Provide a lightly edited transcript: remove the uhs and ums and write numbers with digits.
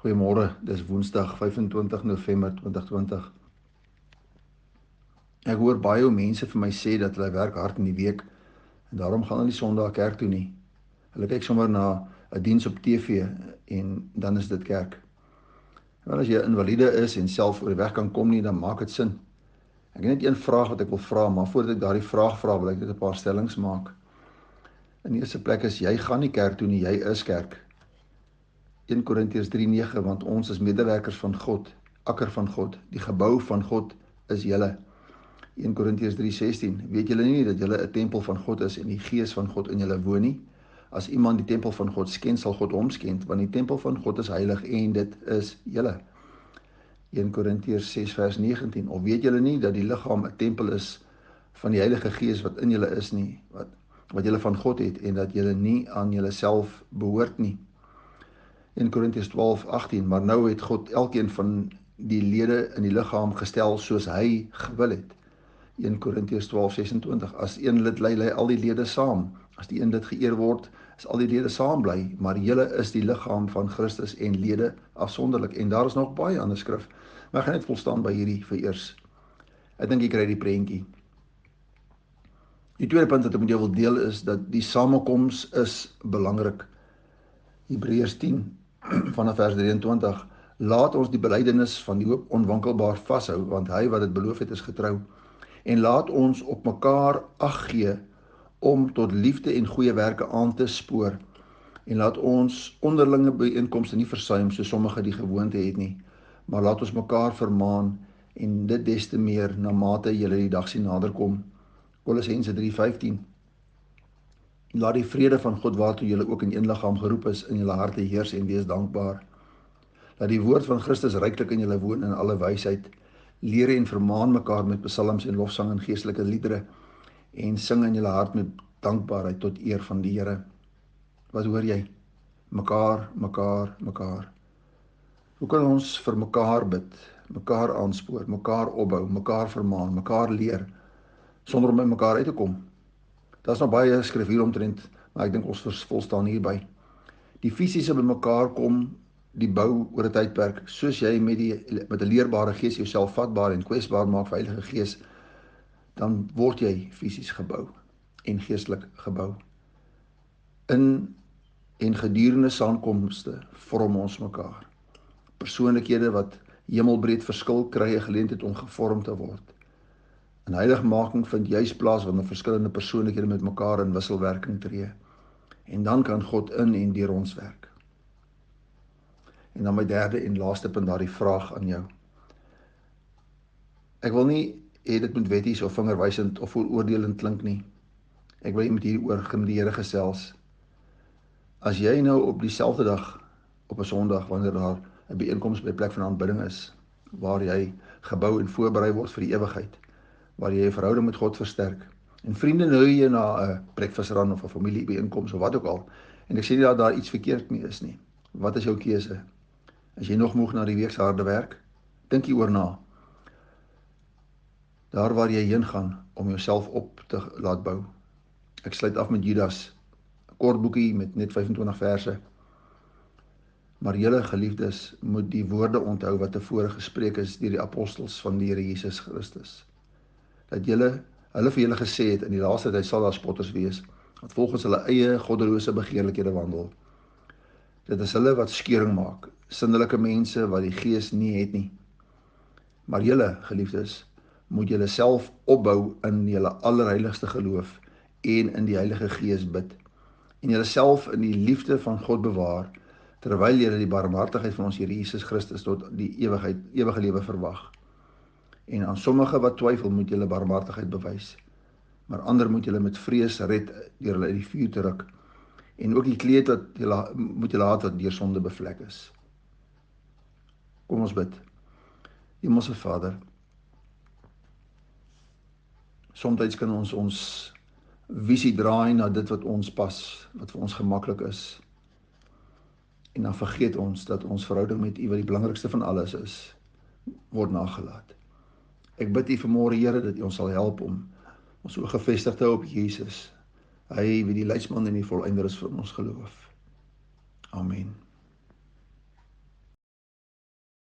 Goeiemôre, dis Woensdag 25 November 2020. Ek hoor baie hoe mense vir my sê dat hulle werk hard in die week en daarom gaan hulle nie Sondag kerk toe nie. Hulle kyk sommer na 'n diens op TV en dan is dit kerk. Wel, as jy 'n invalide is en self oor die weg kan kom nie, dan maak dit sin. Ek het net een vraag wat ek wil vra, maar voordat ek daardie vraag vra, wil ek net 'n paar stellings maak. In die eerste plek is jy gaan nie kerk toe nie, jy is kerk. 1 Korintiërs 3:9, want ons is medewerkers van God, akker van God, die gebou van God is julle. 1 Korintiërs 3:16, weet julle nie dat julle 'n tempel van God is en die Gees van God in julle woon nie? As iemand die tempel van God skend, sal God hom skend, want die tempel van God is heilig en dit is julle. 1 Korintiërs 6:19, of weet julle nie dat die liggaam 'n tempel is van die Heilige Gees wat in julle is nie, wat julle van God het en dat julle nie aan julleself behoort nie. 1 Korintiërs 12:18, maar nou het God elkeen van die lede in die liggaam gestel soos hy gewil het. 1 Korintiërs 12:26, as een lid ly, al die lede saam. As die een lid geëer word, is al die lede saam bly, maar julle is die liggaam van Christus en lede afsonderlik. En daar is nog baie ander skrif, maar ek gaan net volstaan by hierdie vir eers. Ek dink jy kry die prentjie. Die tweede punt wat ek met jou wil deel is dat die samekoms is belangrik. Hebreërs 10 vanaf vers 23, laat ons die belydenis van die hoop onwankelbaar vashou, want hy wat dit beloof het is getrou. En laat ons op mekaar ag gee om tot liefde en goeie werke aan te spoor. En laat ons onderlinge byeenkomste nie versuim soos sommige die gewoonte het nie, maar laat ons mekaar vermaan en dit des te meer na mate julle die dag sien naderkom. Kolossense 3:15. Laat die vrede van God waartoe julle ook in een liggaam geroep is in julle harte heers en wees dankbaar. Laat die woord van Christus ryklik in julle woon in alle wysheid. Leer en vermaan mekaar met psalms en lofsang en geestelike liedere en sing in julle hart met dankbaarheid tot eer van die Here. Wat hoor jy? Mekaar. Hoe kan ons vir mekaar bid, mekaar aanspoor, mekaar opbou, mekaar vermaan, mekaar leer sonder om by mekaar uit te kom? Daar's nog baie skrif hieromtrent, maar ek dink ons volstaan hierby. Die fisiese by mekaar kom, die bou oor 'n tydperk, soos jy met 'n leerbare gees jouself vatbaar en kwesbaar maak vir Heilige Gees, dan word jy fisies gebou en geestelik gebou. In en gedurende saamkomste vorm ons mekaar. Persoonlikhede wat hemelbreed verskil, kry 'n geleentheid om gevorm te word. En heiligmaking vind juis plaas wanneer verskillende persoonlikhede met mekaar in wisselwerking tree. En dan kan God in en deur ons werk. En dan my derde en laaste punt, daardie vraag aan jou. Ek wil nie hê dit moet wetties of vingerwysend of vooroordelend klink nie. Ek wil jy met hieroor met die Here gesels. As jy nou op dieselfde dag, op 'n Sondag, wanneer daar 'n byeenkoms by 'n plek van aanbidding is, waar jy gebou en voorberei word vir die ewigheid, waar jy 'n verhouding met God versterk, en vriende nou jy na 'n breakfast-run of 'n familiebyeenkoms of wat ook al, en ek sê nie dat daar iets verkeerd mee is nie. Wat is jou keuse? As jy nog moeg na die week se harde werk, dink hieroor na. Daar waar jy heen gaan om jouself op te laat bou. Ek sluit af met Judas, 'n kort boekie met net 25 verse. Maar julle geliefdes moet die woorde onthou wat tevore gespreek is deur die apostels van die Here Jesus Christus. Dat hulle vir julle gesê het, in die laaste tyd sal daar spotters wees, wat volgens hulle eie goddelose begeerlikhede wandel. Dit is hulle wat skeuring maak, sinnelike mense wat die Gees nie het nie. Maar julle, geliefdes, moet julle self opbou in julle allerheiligste geloof en in die Heilige Gees bid. En julle self in die liefde van God bewaar, terwyl julle die barmhartigheid van ons Here Jesus Christus tot die ewige lewe verwag. En aan sommige wat twyfel moet julle barmhartigheid bewys, maar ander moet julle met vrees red deur hulle uit die vuur te ruk. En ook die kleed wat julle moet julle haat wat deur sonde bevlek is. Kom ons bid. Hemelse Vader, soms kan ons visie draai na dit wat ons pas, wat vir ons gemaklik is. En dan vergeet ons dat ons verhouding met U wat die belangrikste van alles is, word nagelaat. Ek bid U vanmôre, Here, dat U ons sal help om ons oë gefestig te hou op Jesus. Hy wie die leidsman en die volëinder is vir ons geloof. Amen.